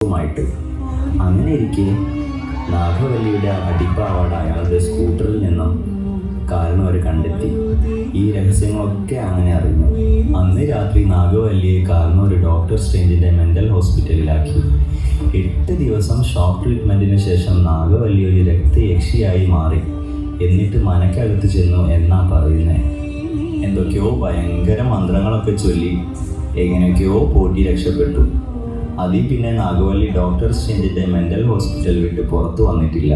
ായിട്ട് അങ്ങനെ ഇരിക്കെ നാഗവല്ലിയുടെ അടിപ്പാവാട് അയാളുടെ സ്കൂട്ടറിൽ നിന്നും കാരണം അവർ കണ്ടെത്തി. ഈ രഹസ്യങ്ങളൊക്കെ അങ്ങനെ അറിഞ്ഞു. അന്ന് രാത്രി നാഗവല്ലിയെ കാരണം ഒരു ഡോക്ടർ സ്ട്രേഞ്ചിൻ്റെ മെൻ്റൽ ഹോസ്പിറ്റലിലാക്കി. 8 ദിവസം ഷോക്ക് ട്രീറ്റ്മെൻറ്റിന് ശേഷം നാഗവല്ലി ഒരു രക്തയക്ഷിയായി മാറി. എന്നിട്ട് മനക്കകത്ത് ചെന്നു എന്നാ പറയുന്നത്. എന്തൊക്കെയോ ഭയങ്കര മന്ത്രങ്ങളൊക്കെ ചൊല്ലി എങ്ങനെയൊക്കെയോ പോറ്റി രക്ഷപ്പെട്ടു. അതിൽ പിന്നെ നാഗവല്ലി ഡോക്ടർ സ്ട്രേഞ്ചിൻ്റെ മെൻ്റൽ ഹോസ്പിറ്റൽ വിട്ട് പുറത്തു വന്നിട്ടില്ല.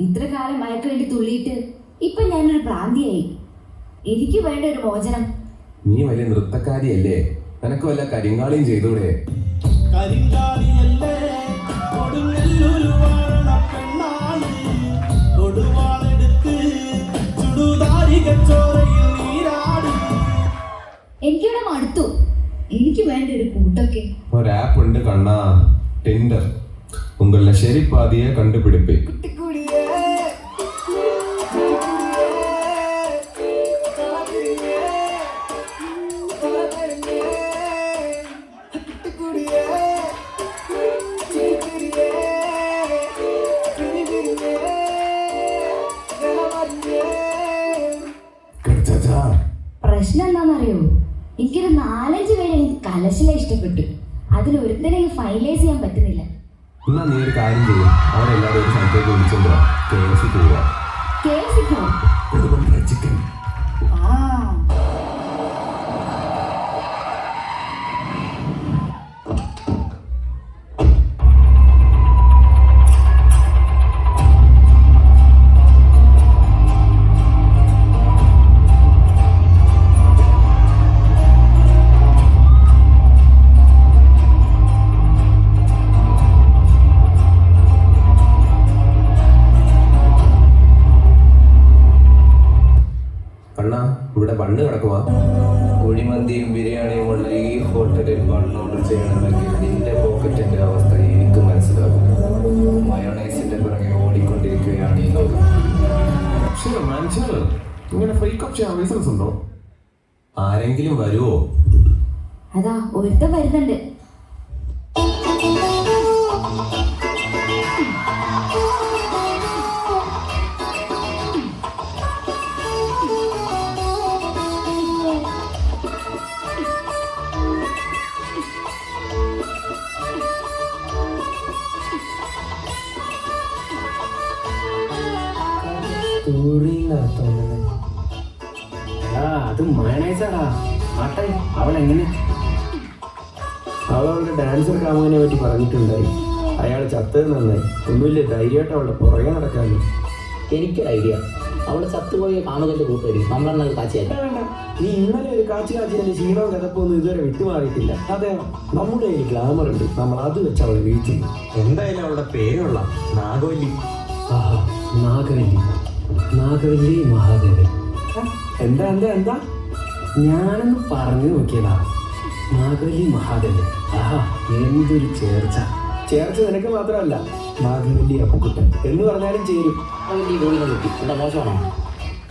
ഇത്ര കാലം അയാൾക്ക് വേണ്ടി തുള്ളിയിട്ട് ഇപ്പൊ ഞാനൊരു ഭ്രാന്തിയായി. എനിക്ക് വേണ്ട ഒരു മോചനം. നീ വലിയ നൃത്തക്കാരിയല്ലേ, നിനക്ക് വല്ല കരിങ്കാളിയും ചെയ്തൂടെ? എനിക്കിവിടെ മടുത്തു. എനിക്ക് വേണ്ട ഒരു കൂട്ടൊക്കെ. ഒരു ആപ്പ് ഉണ്ട് കണ്ണാ, ടിൻഡർ. ഉങ്ങളുടെ ശരി പാതിയെ കണ്ടുപിടിപ്പേ. പ്രശ്നം എന്താണെന്നറിയോ? എനിക്കൊരു 4-5 പേരെ എനിക്ക് കലശല ഇഷ്ടപ്പെട്ടു. അതിലൊരുത്തനെ ഫൈനലൈസ് ചെയ്യാൻ പറ്റുന്നില്ല. എന്നാ നീ ഒരു കാര്യം ചെയ്യും, അവരെല്ലാവരും ഒരു സ്ഥലത്തേക്ക് വിളിച്ചോണ്ടോ KFC പോവാ. ചിക്കൻ ഇവിടെ ബണ്ണ് കിടക്കുവാ. കുഴിമന്തിയും ബിരിയാണിയും ഉള്ള ഈ ഹോട്ടലിൽ ബണ്ണ് ഓർഡർ ചെയ്യണമെങ്കിൽ നിന്റെ പോക്കറ്റിന്റെ അവസ്ഥ എനിക്ക് മനസ്സിലാകും. മയോണൈസിന്റെ പുറകെ ഓടിക്കൊണ്ടിരിക്കുകയാണ് ഈ ലോകം. ഇങ്ങനെ ഫ്രീക്കപ്പ് ചെയ്യാൻ ബിസിനസ് ഉണ്ടോ? ആരെങ്കിലും വരുമോ? അതാ ഒരുത്തൻ വരുന്നുണ്ട്. അത് മയണൈസാടാ. ആട്ടെ, അവളെങ്ങനെ? അവളുടെ ഡാൻസർ കാമുകനെ പറ്റി പറഞ്ഞിട്ടുണ്ടായി. അയാൾ ചത്തത് നന്നായി. ഒന്നുമില്ല, ധൈര്യമായിട്ട് അവളുടെ പുറകെ നടക്കാമല്ലോ. എനിക്കൊരു ഐഡിയ. അവള് ചത്തുപോയ കാമുകന്റെ കൂട്ടുകാരി നമ്മളെണ്ണ കാച്ചിയാൽ. നീ ഇന്നലെ ഒരു കാച്ചിന്റെ ക്ഷീണവും കഥപ്പൊന്നും ഇതുവരെ വിട്ടുമാറിയിട്ടില്ല. അതെ, നമ്മുടെ കയ്യിൽ ഗ്ലാമർ ഉണ്ട്. നമ്മൾ അത് വെച്ച് അവളെ വീഴ്ത്തുന്നു. എന്തായാലും അവളുടെ പേരുള്ള നാഗവല്ലി. ആഹാ, നാഗവല്ലി മഹാദേവൻ. എന്താ എന്താ എന്താ ഞാനൊന്ന് പറഞ്ഞു നോക്കിയതാ. നാഗവല്ലി മഹാദേവൻ. ആഹാ, എന്തൊരു ചേർച്ച നിനക്ക് മാത്രമല്ല, നാഗവല്ലി അപ്പുക്കുട്ടൻ എന്ന് പറഞ്ഞാലും ചേരും. മോശമാണോ?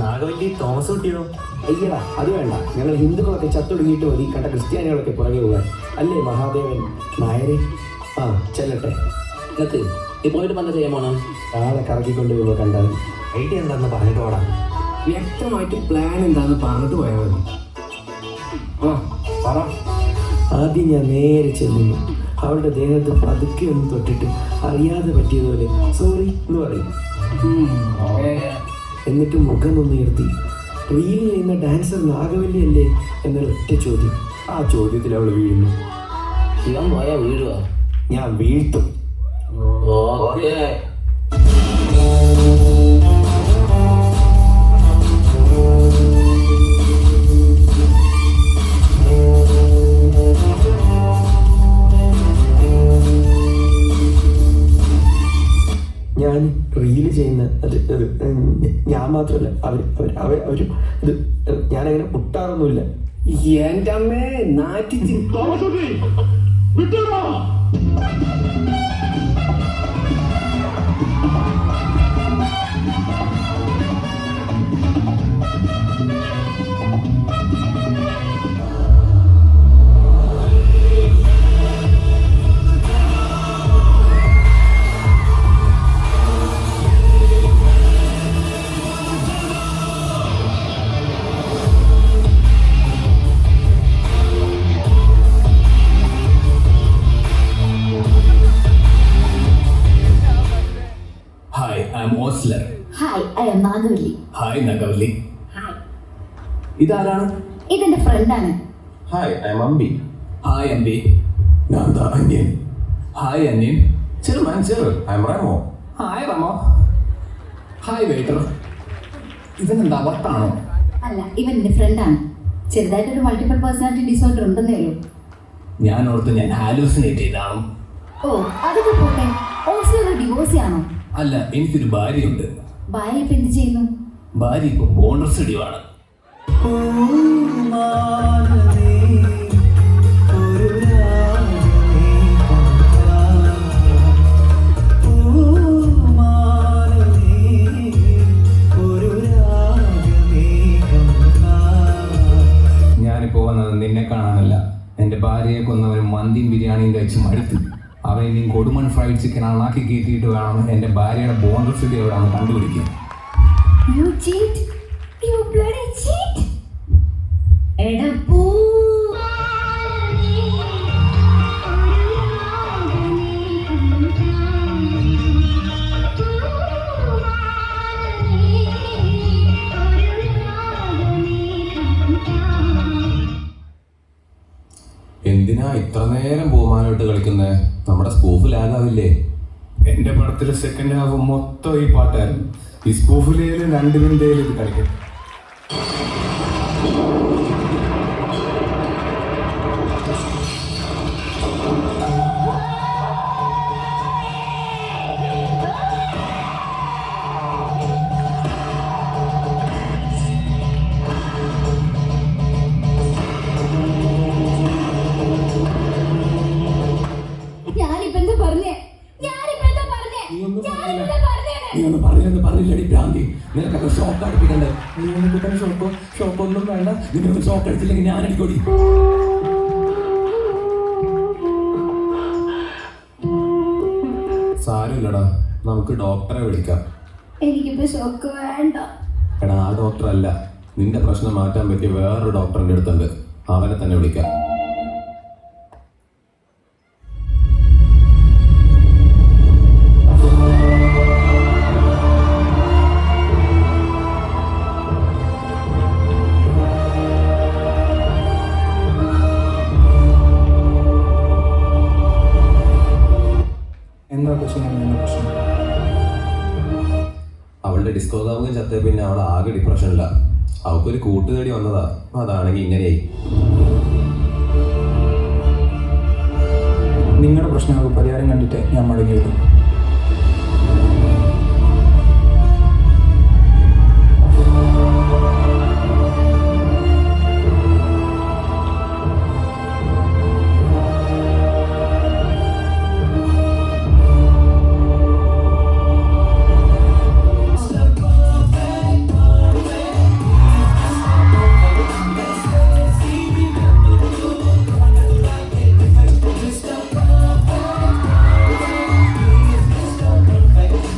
നാഗവല്ലി തോമസ് കുട്ടിയോ? അയ്യടാ, അത് വേണ്ട. ഞങ്ങൾ ഹിന്ദുക്കളൊക്കെ ചത്തൊടുങ്ങിയിട്ട് മതി കണ്ട ക്രിസ്ത്യാനികളൊക്കെ പുറകെ പോകാൻ. അല്ലേ മഹാദേവൻ നായരെ? ആ, ചെല്ലട്ടെ. നിനക്ക് നീ പോയിട്ട് പന്ത ചെയ്യാൻ പോണോ? ആളെ കറക്കിക്കൊണ്ട് പോകുമ്പോൾ കണ്ടാൽ ഐഡിയ എന്താണെന്ന് പറഞ്ഞിട്ട് പോടാ. വ്യക്തമായിട്ട് പ്ലാൻ എന്താണെന്ന് പറഞ്ഞിട്ട് പോയാൽ മതി. ആ, പറ. ആദ്യം ഞാൻ നേരെ ചെല്ലുന്നു. അവളുടെ ദേഹത്ത് പതുക്കെ ഒന്ന് തൊട്ടിട്ട് അറിയാതെ പറ്റിയതുപോലെ സോറി എന്ന് പറയും. എന്നിട്ട് മുഖം ഒന്ന് ഉയർത്തി റീൽ ചെയ്യുന്ന ഡാൻസർ നാഗവല്ലി അല്ലേ എന്നൊരൊറ്റ ചോദ്യം. ആ ചോദ്യത്തിൽ അവൾ വീഴുന്നു. ഇവൻ പോയാൽ വീഴുക. ഞാൻ വീഴ്ത്തും. ഓക്കേ. ഞാൻ റീല് ചെയ്യുന്ന അത് ഞാൻ മാത്രമല്ല അവരും ഇത് ഞാനങ്ങനെ മുട്ടാറൊന്നുമില്ല. എൻ്റെ അമ്മേ നാറ്റിച്ച് Hi, I'm Osler. Hi, I am Nagavalli. Hi, Nagavali. ഇതാരാണ്? ഇതെന്റെ ഫ്രണ്ടാണ്. Hi I am Ambi. Hi, Ambi. ഞാൻ ദാ Anniyan. Hi, Anniyan. Chill man chill. I am Remo. Hi, Remo. Hi, waiter. ഇവനെന്താ വട്ടാണോ? അല്ല, ഇവൻ എന്റെ ഫ്രണ്ടാണ്. ചെറുതായിട്ടൊരു മൾട്ടിപ്പിൾ പേഴ്സണാലിറ്റി ഡിസോർഡർ ഉണ്ടെന്നേ ഉള്ളൂ. ഞാൻ ഓർത്ത് ഞാൻ ഹാലൂസിനേറ്റ് ചെയ്താണ്. ഓ, അതൊക്കെ പോട്ടെ. ഓസ്ലർ ഒരു ഡിവോഴ്സി ആണോ? അല്ല, എനിക്കൊരു ഭാര്യയുണ്ട്. ഭാര്യ ഇപ്പൊ എന്ത് ചെയ്യുന്നു? ഭാര്യ ഇപ്പൊ ബോണ്ടർ സ്റ്റുഡിയോ ആണ്. ഞാനിപ്പോ വന്നത് നിന്നെ കാണാനല്ല. എൻ്റെ ഭാര്യയെ കൊന്നവരും മന്തിയും ബിരിയാണിയും കഴിച്ച് മടുത്തു. അവൻ ഇനിയും കൊടുമൺ ഫ്രൈഡ് ചിക്കൻ ആണാക്കി കയറ്റിയിട്ട് വേണം എൻ്റെ ഭാര്യയുടെ ബോണ്ടർ സ്റ്റുഡിയോ എവിടെയാണ് കണ്ടുപിടിക്കുക. You cheat! You bloody cheat! എടാ പൂ. എന്തിനാ ഇത്ര നേരം ബഹുമാനമായിട്ട് കളിക്കുന്നേ? നമ്മുടെ സ്കൂഫ് ലാഗാവില്ലേ? എൻ്റെ പടത്തിലെ സെക്കൻഡ് ഹാഫ് മൊത്തം ഈ പാട്ടായിരുന്നു. ഈ സ്കൂഫിലേലും രണ്ടിലും ഇത് കളിക്കും. നീ ഒന്ന് പറഞ്ഞില്ലടി ഭ്രാന്തി. നിനക്കൊക്കെ ഷോക്ക് അടിപ്പിക്കണ്ടേ? നീ ഒന്ന് കിട്ടാൻ ഷോക്കൊന്നും വേണ്ട. നിനക്ക് ഷോക്ക് അടിച്ചില്ലെങ്കിൽ ഞാൻ അടിക്കൊടി. സാരമില്ലടാ, നമുക്ക് ഡോക്ടറെ വിളിക്കാം. എനിക്കിപ്പോ ഷോക്ക് വേണ്ട. എടാ, ആ ഡോക്ടറല്ല, നിന്റെ പ്രശ്നം മാറ്റാൻ പറ്റിയ വേറൊരു ഡോക്ടറിന്റെ അടുത്തുണ്ട്. അവനെ തന്നെ വിളിക്കാം. എന്താ പ്രശ്നം? അവളുടെ ഡിസ്കോ കാമുകൻ ചത്തേ പിന്നെ അവൾ ആകെ ഡിപ്രഷനില്ല. അവൾക്കൊരു കൂട്ടുതേടി വന്നതാ. അതാണെങ്കിൽ ഇങ്ങനെയായി. നിങ്ങളുടെ പ്രശ്നങ്ങൾക്ക് പരിഹാരം കണ്ടിട്ട് ഞാൻ മടങ്ങിയത്.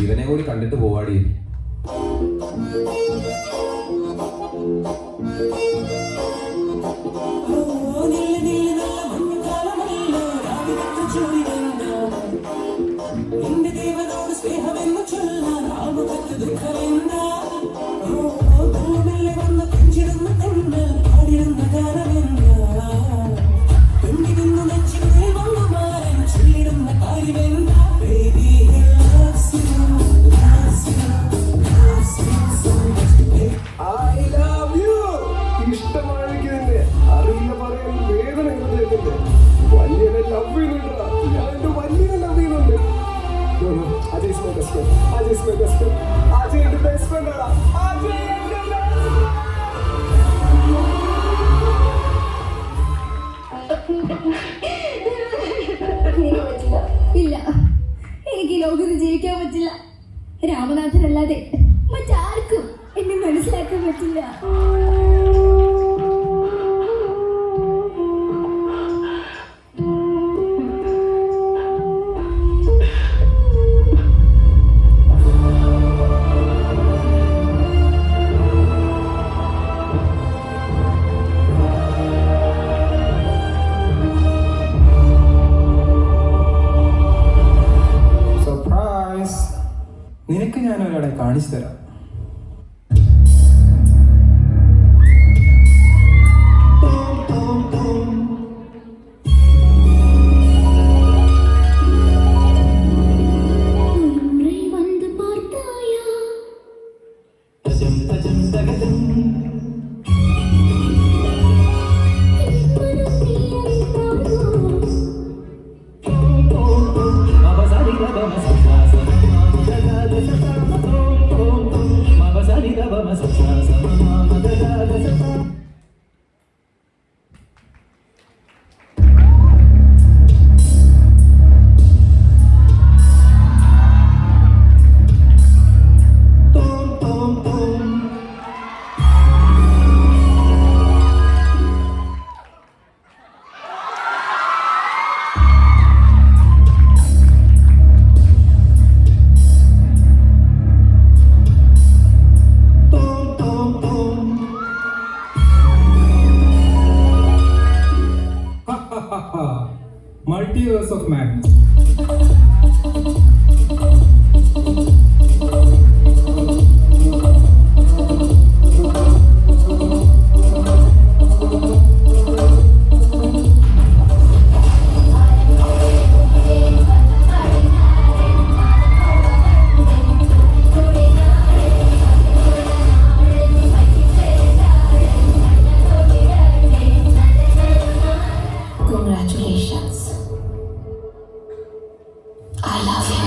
ഇവനെ കൂടി കണ്ടിട്ട് പോവാടി. Baby my best friend. Ajay is my best friend. Ajay എന്റെ ബെസ്റ്റ് ഫ്രണ്ട് ആണ്. അജയ് എന്റെ എനിക്ക് പറ്റില്ല. ഇല്ല, എനിക്ക് ഈ ലോകത്ത് ജീവിക്കാൻ പറ്റില്ല. രാമനാഥനല്ലാതെ മറ്റാർക്കും എന്നെ മനസ്സിലാക്കാൻ പറ്റില്ല. സർപ്രൈസ്. നിനക്ക് ഞാൻ ഒരാളെ കാണിച്ചു തരാം. Multiverse of madness. Congratulations. I love you.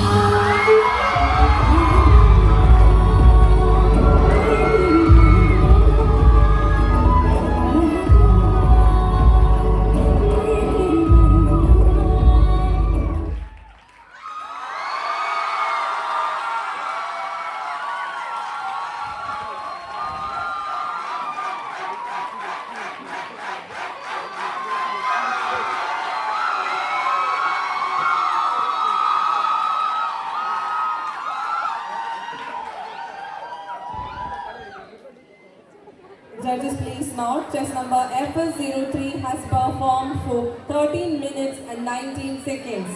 Judges, please note, chess number FS03 has performed for 13 minutes and 19 seconds.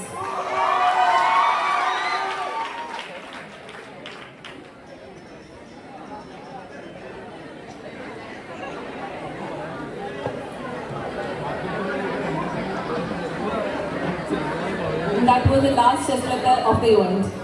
That was the last chess letter of the event.